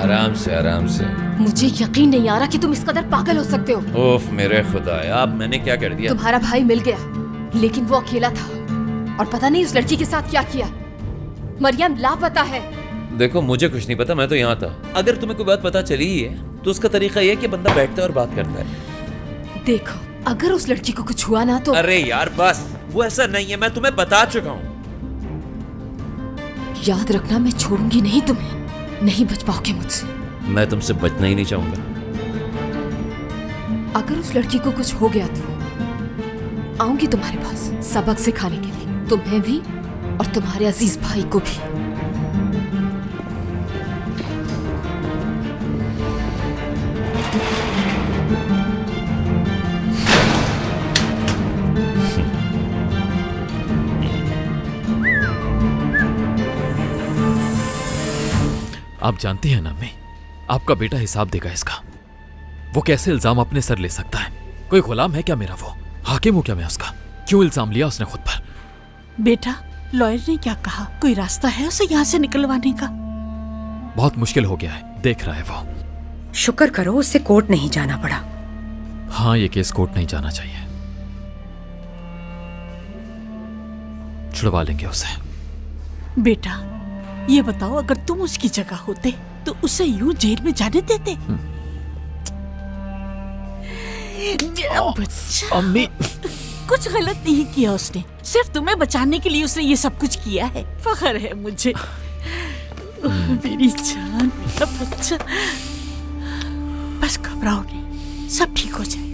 आराम से आराम से। मुझे यकीन नहीं आ रहा कि तुम इस कदर पागल हो सकते हो। ओफ मेरे खुदा, अब मैंने क्या कर दिया? तुम्हारा भाई मिल गया, लेकिन वो अकेला था और पता नहीं उस लड़की के साथ क्या किया। मरियम लापता है। देखो मुझे कुछ नहीं पता, मैं तो यहाँ था। अगर तुम्हें कोई बात पता चली ही है तो उसका तरीका ये है कि बंदा बैठता है और बात करता है। देखो अगर उस लड़की को कुछ हुआ ना तो। अरे यार बस, वो ऐसा नहीं है, मैं तुम्हें बता चुका हूँ। याद रखना मैं छोड़ूंगी नहीं तुम्हें, नहीं बच पाओगे मुझसे। मैं तुमसे बचना ही नहीं चाहूंगा। अगर उस लड़की को कुछ हो गया तो आऊंगी तुम्हारे पास सबक सिखाने के लिए, तुम्हें भी और तुम्हारे अजीज भाई को भी। आप जानती हैं ना अम्मी, आपका बेटा हिसाब देगा इसका। वो कैसे इल्जाम अपने सर ले सकता है? कोई गुलाम है क्या मेरा? वो हाकिम हूं क्या मैं उसका? क्यों इल्जाम लिया उसने खुद पर? बेटा लॉयर ने क्या कहा? कोई रास्ता है उसे यहाँ से निकलवाने का? बहुत मुश्किल हो गया है, देख रहा है वो। शुक्र करो उससे कोर्ट नहीं जाना पड़ा। हाँ, ये केस कोर्ट नहीं जाना चाहिए। छुड़वा लेंगे उसे। बेटा ये बताओ, अगर तुम उसकी जगह होते तो उसे यूं जेल में जाने देते? बच्चा, अम्मी कुछ गलत नहीं किया उसने, सिर्फ तुम्हें बचाने के लिए उसने ये सब कुछ किया है। फख्र है मुझे। मेरी जान, मेरा बच्चा। बस घबराओ नहीं, सब ठीक हो जाएगा।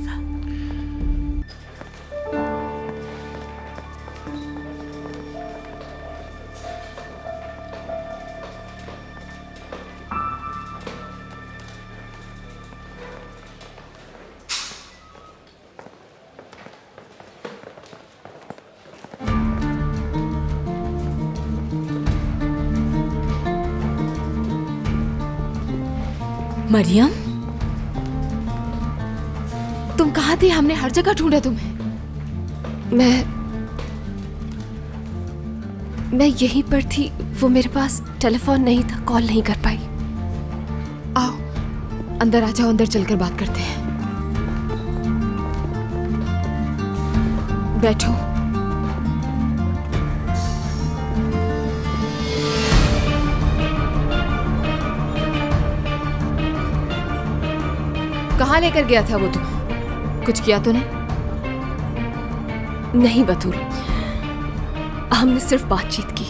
मरियम, तुम कहाँ थी? हमने हर जगह ढूंढा तुम्हें। मैं यहीं पर थी, वो मेरे पास टेलीफोन नहीं था, कॉल नहीं कर पाई। आओ अंदर आ जाओ, अंदर चलकर बात करते हैं। बैठो। कहाँ लेकर गया था वो तुम्हें? कुछ किया तो नहीं? नहीं बतूल, हमने सिर्फ बातचीत की।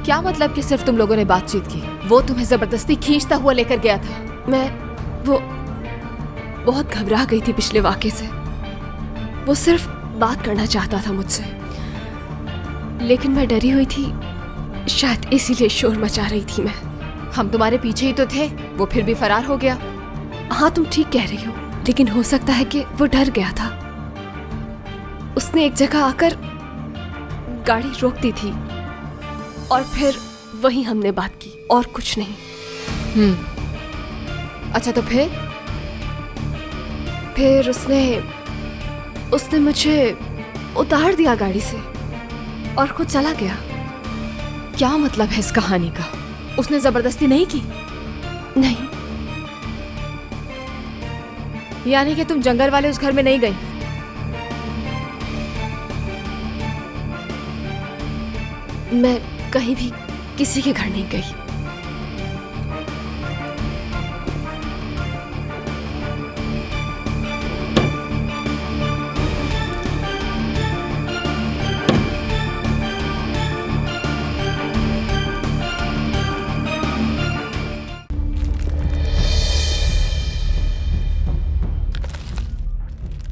क्या मतलब कि सिर्फ तुम लोगों ने बातचीत की? वो तुम्हें जबरदस्ती खींचता हुआ लेकर गया था। वो बहुत घबरा गई थी पिछले वाक़े से। वो सिर्फ बात करना चाहता था मुझसे, लेकिन मैं डरी हुई थी, शायद इसीलिए शोर मचा रही थी मैं। हम तुम्हारे पीछे ही तो थे, वो फिर भी फरार हो गया। हाँ तुम ठीक कह रही हो, लेकिन हो सकता है कि वो डर गया था। उसने एक जगह आकर गाड़ी रोक दी थी और फिर वहीं हमने बात की, और कुछ नहीं। अच्छा तो फिर उसने मुझे उतार दिया गाड़ी से और खुद चला गया। क्या मतलब है इस कहानी का? उसने जबरदस्ती नहीं की? नहीं। यानी कि तुम जंगल वाले उस घर में नहीं गई? मैं कहीं भी किसी के घर नहीं गई।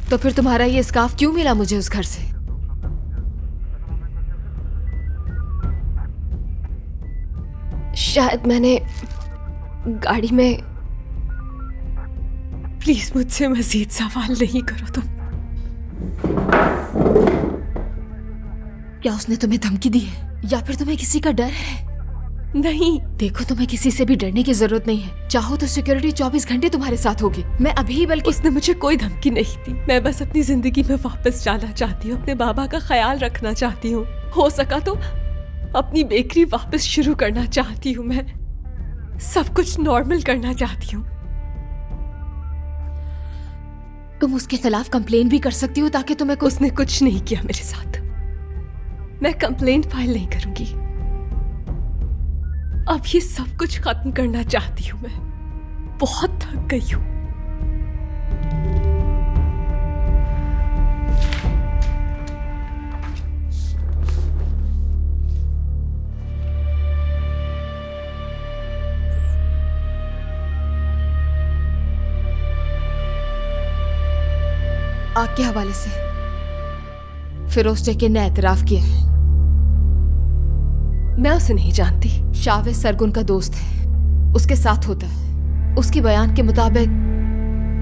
तो फिर तुम्हारा ये स्कार्फ क्यों मिला मुझे उस घर से? शायद मैंने गाड़ी में। प्लीज मुझसे मजीद सवाल नहीं करो तुम। क्या उसने तुम्हें धमकी दी है या फिर तुम्हें किसी का डर है? नहीं। देखो तुम्हें किसी से भी डरने की जरूरत नहीं है। चाहो तो सिक्योरिटी 24 घंटे तुम्हारे साथ होगी। मैं अभी बल्कि उसने मुझे कोई धमकी नहीं दी। मैं बस अपनी जिंदगी में वापस जाना चाहती हूँ, अपने बाबा का ख्याल रखना चाहती हूँ। हो सका तो अपनी बेकरी वापस शुरू करना चाहती हूँ मैं। सब कुछ नॉर्मल करना चाहती हूँ। तुम उसके खिलाफ कंप्लेन भी कर सकती हो ताकि तुम्हें कुछ। उसने कुछ नहीं किया मेरे साथ। मैं कंप्लेंट फाइल नहीं करूंगी। अब ये सब कुछ खत्म करना चाहती हूँ। मैं बहुत थक गई हूँ। आग के हवाले से फिरोज टेके ने एतराफ किया है। मैं उसे नहीं जानती। शावेज सरगुन का दोस्त है, उसके साथ होता है। उसके बयान के मुताबिक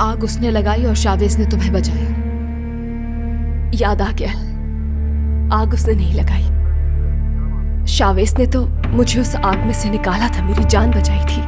आग उसने लगाई और शावेज ने तुम्हें बचाया। याद आ गया, आग उसने नहीं लगाई। शावेज ने तो मुझे उस आग में से निकाला था, मेरी जान बचाई थी।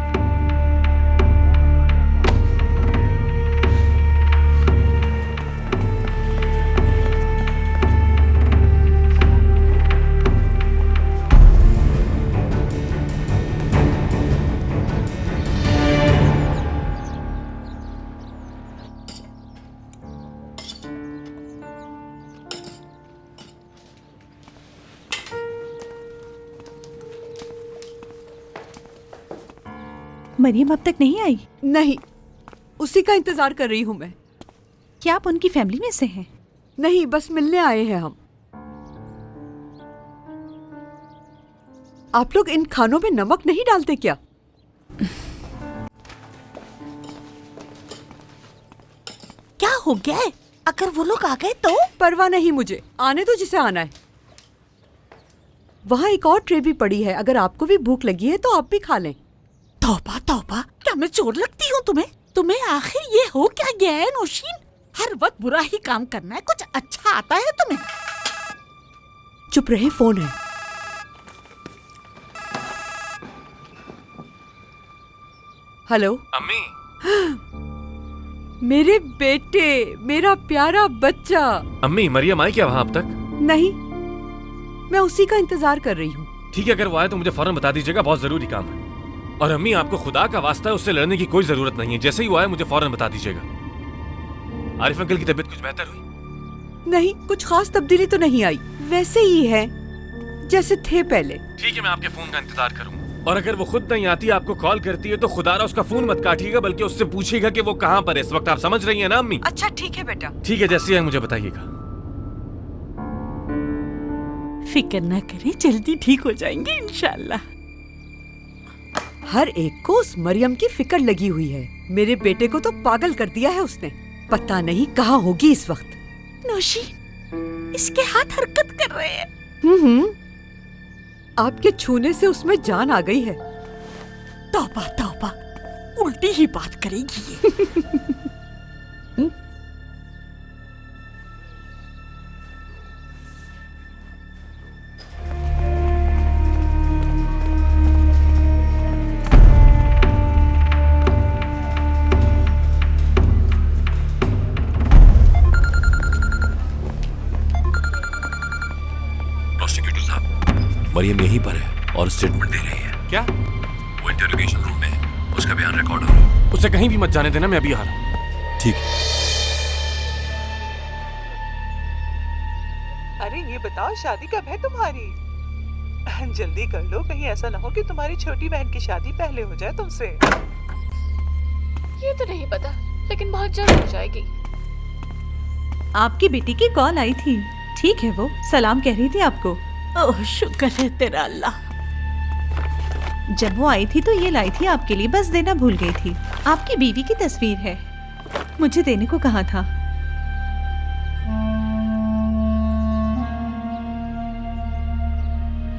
मरियम अब तक नहीं आई? नहीं, उसी का इंतजार कर रही हूँ मैं। क्या आप उनकी फैमिली में से हैं? नहीं, बस मिलने आए हैं हम। आप लोग इन खानों में नमक नहीं डालते क्या? क्या हो गया है? अगर वो लोग आ गए तो? परवाह नहीं मुझे, आने दो जिसे आना है। वहाँ एक और ट्रे भी पड़ी है, अगर आपको भी भूख लगी है तो आप भी खा लें। तौबा तौबा, क्या मैं चोर लगती हूँ तुम्हें? तुम्हें आखिर ये हो क्या गया है नौशीन? हर वक्त बुरा ही काम करना है, कुछ अच्छा आता है तुम्हें? चुप रहे, फोन है। हेलो अम्मी। मेरे बेटे, मेरा प्यारा बच्चा। अम्मी, मरियम आई क्या वहाँ अब तक? नहीं, मैं उसी का इंतजार कर रही हूँ। ठीक है, अगर वो आए तो मुझे फौरन बता दीजिएगा, बहुत जरूरी काम है। और अम्मी, आपको खुदा का वास्ता है, उससे लड़ने की कोई जरूरत नहीं है। जैसे ही वो आए मुझे फौरन बता दीजिएगा। आरिफ अंकल की तबीयत कुछ बेहतर हुई? नहीं, कुछ खास तब्दीली तो नहीं आई, वैसे ही है जैसे थे पहले। ठीक है, मैं आपके फोन का इंतजार करूंगा। और अगर वो खुद नहीं आती, आपको कॉल करती है, तो खुदारा उसका फोन मत काटिएगा, बल्कि उससे पूछिएगा कि वो कहाँ पर है इस वक्त। आप समझ रही हैं ना अम्मी? अच्छा ठीक है बेटा। ठीक है, जैसे है मुझे बताइएगा। फिक्र न करें, जल्दी ठीक हो जाएंगे इंशाल्लाह। हर एक को उस मरियम की फिक्र लगी हुई है। मेरे बेटे को तो पागल कर दिया है उसने। पता नहीं कहाँ होगी इस वक्त। नौशीन, इसके हाथ हरकत कर रहे हैं। आपके छूने से उसमें जान आ गई है। तौबा तौबा, उल्टी ही बात करेगी ये। मरियम यहीं पर है और स्टेटमेंट दे रही है। क्या? वो इंटरोगेशन रूम में है, उसका बयान रिकॉर्ड हो रहा है। उसे कहीं भी मत जाने देना, मैं अभी आ रहा हूँ। ठीक है। अरे ये बताओ, शादी कब है तुम्हारी? जल्दी कर लो, कहीं ऐसा ना हो कि तुम्हारी छोटी बहन की शादी पहले हो जाए तुमसे। ये तो नहीं पता, लेकिन बहुत जल्द हो जाएगी। आपकी बेटी की कॉल आई थी। ठीक है, वो सलाम कह रही थी आपको। ओह शुक्र है तेरा अल्लाह। जब वो आई थी तो ये लाई थी आपके लिए, बस देना भूल गई थी। आपकी बीवी की तस्वीर है, मुझे देने को कहा था।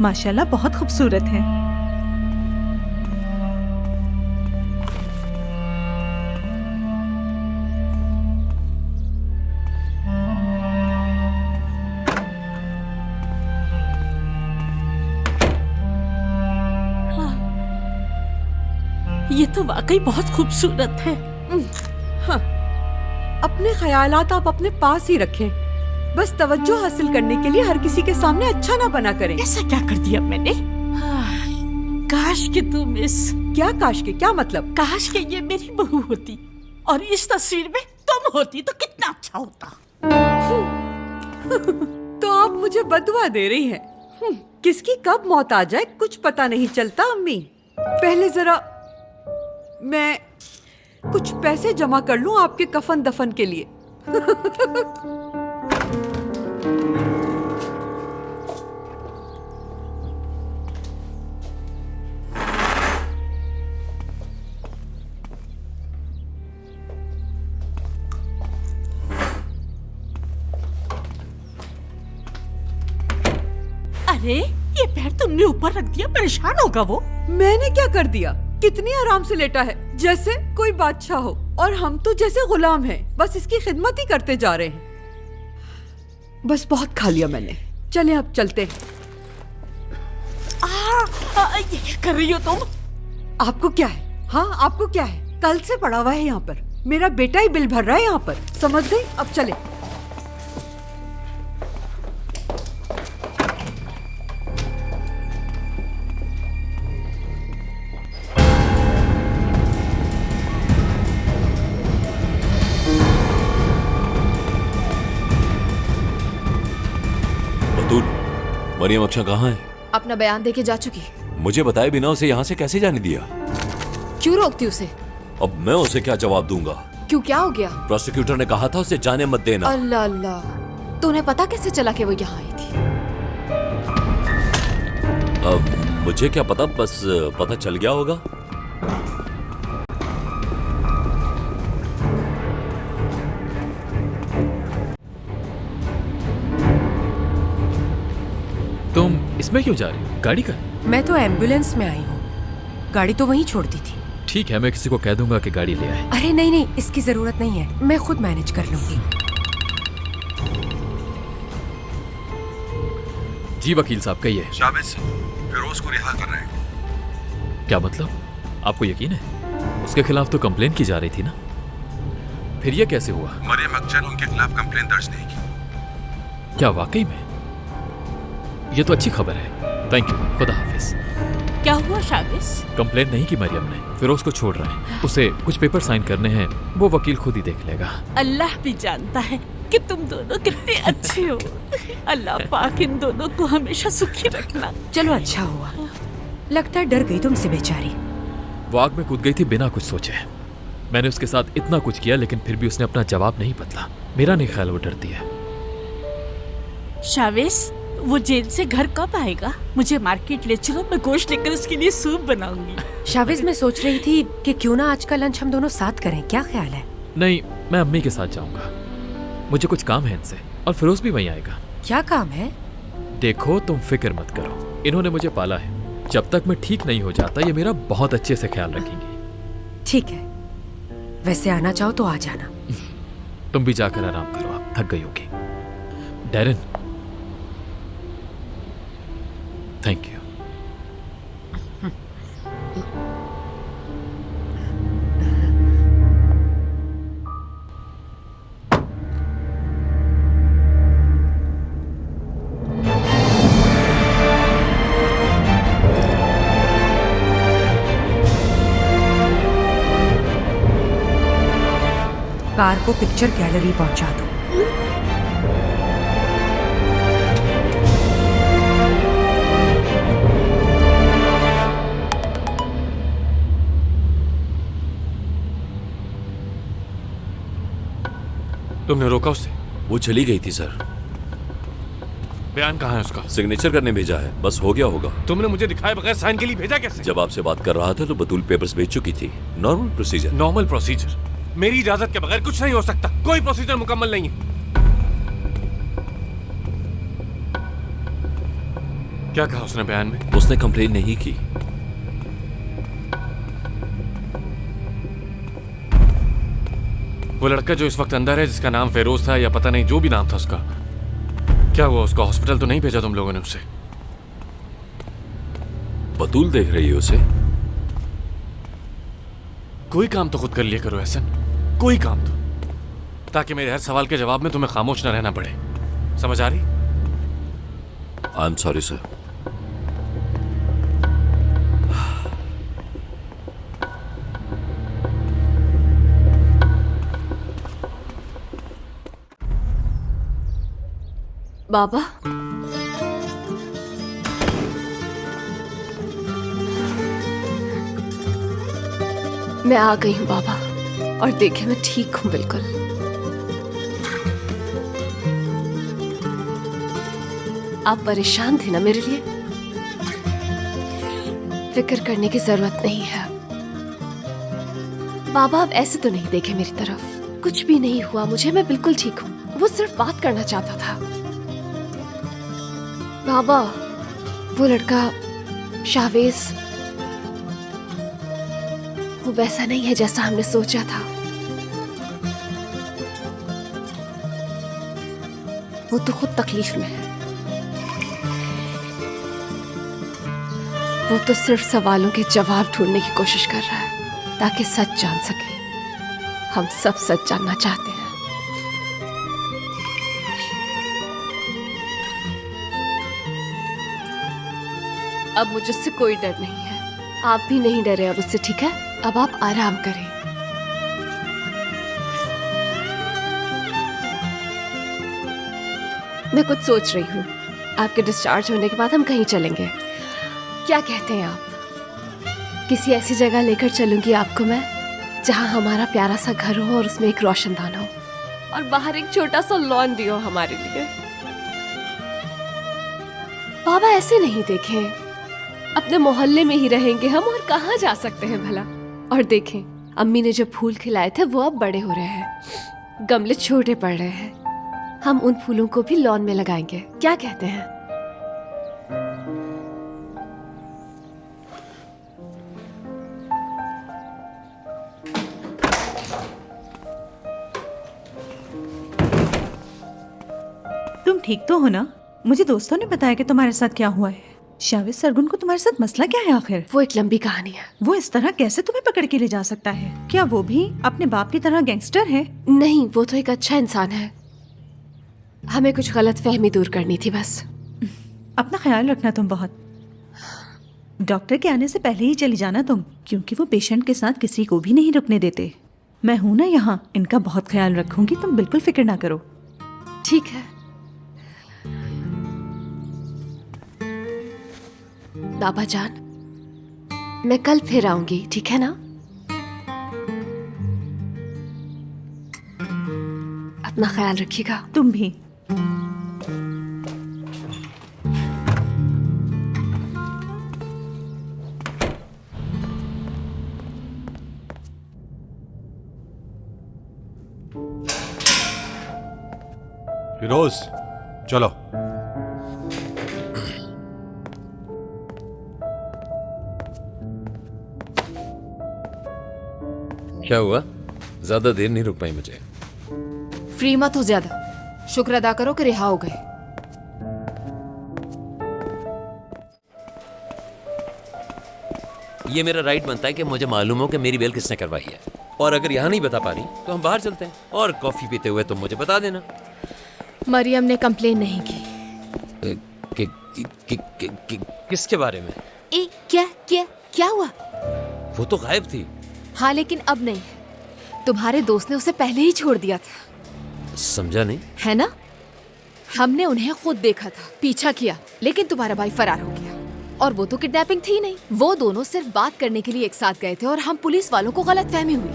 माशाल्लाह बहुत खूबसूरत है। ये तो वाकई बहुत खूबसूरत है। हाँ, अपने ख्यालात आप अपने पास ही रखें। बस तवज्जो हासिल करने के लिए हर किसी के सामने अच्छा ना बना करें। ऐसा क्या कर दिया मैंने? काश कि तुम इस क्या काश के, क्या मतलब? काश कि ये मेरी बहू होती और इस तस्वीर में तुम होती तो कितना अच्छा होता। तो आप मुझे बदुआ दे रही हैं। किसकी कब मौत आ जाए कुछ पता नहीं चलता अम्मी। पहले जरा मैं कुछ पैसे जमा कर लूं आपके कफन दफन के लिए। अरे ये पैर तुमने ऊपर रख दिया, परेशान होगा वो। मैंने क्या कर दिया? कितनी आराम से लेटा है, जैसे कोई बादशाह हो, और हम तो जैसे गुलाम हैं, बस इसकी खिदमत ही करते जा रहे हैं। बस बहुत खा लिया मैंने, चले अब चलते हैं। ये क्या कर रही हो तुम? आपको क्या है? हाँ आपको क्या है? कल से पड़ा हुआ है यहाँ पर, मेरा बेटा ही बिल भर रहा है यहाँ पर, समझ गई? अब चले। बतूल, मरियम अक्षा कहाँ है? अपना बयान देके जा चुकी। मुझे बताए बिना उसे यहाँ से कैसे जाने दिया? क्यों रोकती उसे? अब मैं उसे क्या जवाब दूंगा? क्यों, क्या हो गया? प्रोसिक्यूटर ने कहा था उसे जाने मत देना। अल्लाह अल्लाह, तो उन्हें पता कैसे चला कि वो यहाँ आई थी? अब मुझे क्या पता, बस पता चल गया होगा। तुम इसमें क्यों जा रही हो? गाड़ी का? मैं तो एम्बुलेंस में आई हूँ, गाड़ी तो वहीं छोड़ दी थी। ठीक है, मैं किसी को कह दूंगा कि गाड़ी ले आए। अरे नहीं नहीं, इसकी जरूरत नहीं है, मैं खुद मैनेज कर लूंगी। जी वकील साहब, कहिए। शाबिज फिरोज को रिहा कर रहे हैं। क्या मतलब? आपको यकीन है? उसके खिलाफ तो कंप्लेन की जा रही थी ना, फिर ये कैसे हुआ? मरियम अख्तर ने उनके खिलाफ कंप्लेन दर्ज नहीं की। क्या वाकई में? ये तो अच्छी खबर है। थैंक यू, खुदा हाफिज। क्या हुआ शाबिज? कंप्लेन नहीं की मरियम ने, फिरोज को छोड़ रहे हैं। उसे कुछ पेपर साइन करने हैं, वो वकील खुद ही देख लेगा। अल्लाह भी जानता है कि तुम दोनों कितने अच्छे हो। अल्लाह पाक इन दोनों को हमेशा सुखी रखना। चलो अच्छा हुआ, लगता है डर गई तुमसे बेचारी। वो आग में कूद गई थी बिना कुछ सोचे। मैंने उसके साथ इतना कुछ किया, लेकिन फिर भी उसने अपना जवाब नहीं बदला। मेरा नहीं ख्याल वो डरती है। शाबिज, वो जेल से घर कब आएगा? मुझे मार्केट ले चलो, मैं गोश्त लेकर उसके लिए सूप बनाऊंगी। शाबिज, मैं सोच रही थी कि क्यों ना आज का लंच हम दोनों साथ करें, क्या ख्याल है? नहीं, मैं अम्मी के साथ जाऊंगा, मुझे कुछ काम है इनसे, और फिरोज भी वहीं आएगा। क्या काम है? देखो तुम फिक्र मत करो, इन्होंने मुझे पाला है। जब तक मैं ठीक नहीं हो जाता, ये मेरा बहुत अच्छे से ख्याल रखेंगी। ठीक है, वैसे आना चाहो तो आ जाना। तुम भी जाकर आराम करो, आप थक गई होगी। Darren, thank you. कार को पिक्चर गैलरी पहुंचा दो। तुमने रोका उसे? वो चली गई थी सर। बयान कहाँ है उसका? सिग्नेचर करने भेजा है, बस हो गया होगा। तुमने मुझे दिखाए बगैर साइन के लिए भेजा कैसे? जब आपसे बात कर रहा था तो बतूल पेपर्स भेज चुकी थी। Normal procedure. Normal procedure? मेरी इजाजत के बगैर कुछ नहीं हो सकता, कोई प्रोसीजर मुकम्मल नहीं है। क्या कहा उसने बयान में? उसने कंप्लेन नहीं की। वो लड़का जो इस वक्त अंदर है, जिसका नाम फेरोज था या पता नहीं जो भी नाम था उसका, क्या हुआ? उसका हॉस्पिटल तो नहीं भेजा तुम लोगों ने उसे? बतूल देख रही है उसे। कोई काम तो खुद कर लिया करो एहसन, कोई काम तो, ताकि मेरे हर सवाल के जवाब में तुम्हें खामोश न रहना पड़े। समझ आ रही? I am sorry sir. बाबा, मैं आ गई हूँ बाबा, और देखे मैं ठीक हूँ बिल्कुल। आप परेशान थे ना मेरे लिए? फिक्र करने की जरूरत नहीं है बाबा। आप ऐसे तो नहीं देखे मेरी तरफ, कुछ भी नहीं हुआ मुझे, मैं बिल्कुल ठीक हूँ। वो सिर्फ बात करना चाहता था। बाबा, वो लड़का शावेज, वो वैसा नहीं है जैसा हमने सोचा था। वो तो खुद तकलीफ में है। वो तो सिर्फ सवालों के जवाब ढूंढने की कोशिश कर रहा है ताकि सच जान सके। हम सब सच जानना चाहते हैं। अब मुझसे कोई डर नहीं है, आप भी नहीं डरे अब उससे, ठीक है? अब आप आराम करें। मैं कुछ सोच रही हूँ, आपके डिस्चार्ज होने के बाद हम कहीं चलेंगे। क्या कहते हैं आप? किसी ऐसी जगह लेकर चलूंगी आपको मैं जहाँ हमारा प्यारा सा घर हो और उसमें एक रोशनदान हो और बाहर एक छोटा सा लॉन भी हो हमारे लिए। बाबा, ऐसे नहीं देखें, अपने मोहल्ले में ही रहेंगे हम और कहाँ जा सकते हैं भला। और देखें, अम्मी ने जो फूल खिलाए थे वो अब बड़े हो रहे हैं, गमले छोटे पड़ रहे हैं। हम उन फूलों को भी लॉन में लगाएंगे, क्या कहते हैं? तुम ठीक तो हो ना? मुझे दोस्तों ने बताया कि तुम्हारे साथ क्या हुआ है। शावेज सरगुन को तुम्हारे साथ मसला क्या है आखिर? वो एक लंबी कहानी है। वो इस तरह कैसे तुम्हें पकड़ के ले जा सकता है? क्या वो भी अपने बाप की तरह गैंगस्टर है? नहीं, वो तो एक अच्छा इंसान है। हमें कुछ गलतफहमी दूर करनी थी बस। अपना ख्याल रखना तुम बहुत। डॉक्टर के आने से पहले ही चली जाना तुम, क्योंकि वो पेशेंट के साथ किसी को भी नहीं रुकने देते। मैं हूं ना यहाँ, इनका बहुत ख्याल रखूंगी, तुम बिल्कुल फिक्र ना करो। ठीक है बाबा जान, मैं कल फिर आऊंगी, ठीक है ना? अपना ख्याल रखिएगा। तुम भी। फिरोज, चलो। क्या हुआ? ज्यादा देर नहीं रुक पाई मुझे। फ्री मत हो ज्यादा, शुक्र अदा करो कि रिहा हो गए। ये मेरा राइट बनता है कि मुझे मालूम हो कि मेरी बेल किसने करवाई है। और अगर यहाँ नहीं बता पा रही तो हम बाहर चलते हैं और कॉफी पीते हुए तुम मुझे बता देना। मरियम ने कंप्लेन नहीं की। किसके बारे में? क्या क्या क्या हुआ? वो तो गायब थी। हाँ, लेकिन अब नहीं है। तुम्हारे दोस्त ने उसे पहले ही छोड़ दिया था। समझा नहीं। है ना? हमने उन्हें खुद देखा था, पीछा किया, लेकिन तुम्हारा भाई फरार हो गया। और वो तो किडनैपिंग थी नहीं, वो दोनों सिर्फ बात करने के लिए एक साथ गए थे और हम पुलिस वालों को गलतफहमी हुई।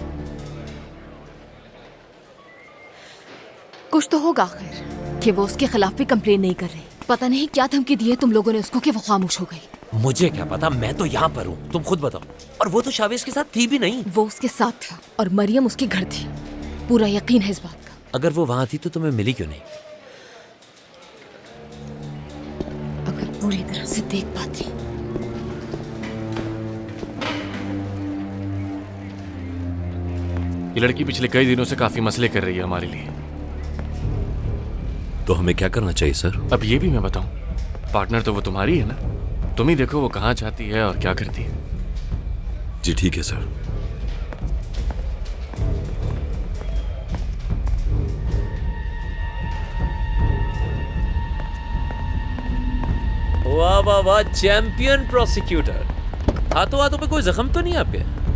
कुछ तो होगा आखिर कि वो उसके खिलाफ भी कंप्लेन नहीं कर रही। पता नहीं क्या धमकी दी है तुम लोगों ने उसको कि वो खामोश हो गई। मुझे क्या पता, मैं तो यहाँ पर हूँ, तुम खुद बताओ। और वो तो शावेज के साथ थी भी नहीं। वो उसके साथ था और मरियम उसके घर थी, पूरा यकीन है इस बात का। अगर वो वहां थी तो तुम्हें मिली क्यों नहीं? अगर पूरी तरह से देख पाती। ये लड़की पिछले कई दिनों से काफी मसले कर रही है हमारे लिए। तो हमें क्या करना चाहिए सर? अब ये भी मैं बताऊं, पार्टनर तो वो तुम्हारी है ना, तुम ही देखो वो कहाँ चाहती है और क्या करती है। जी ठीक है सर। वाह वाह वाह, चैंपियन प्रोसिक्यूटर। हाथों हाथों पे कोई जख्म तो नहीं आपके?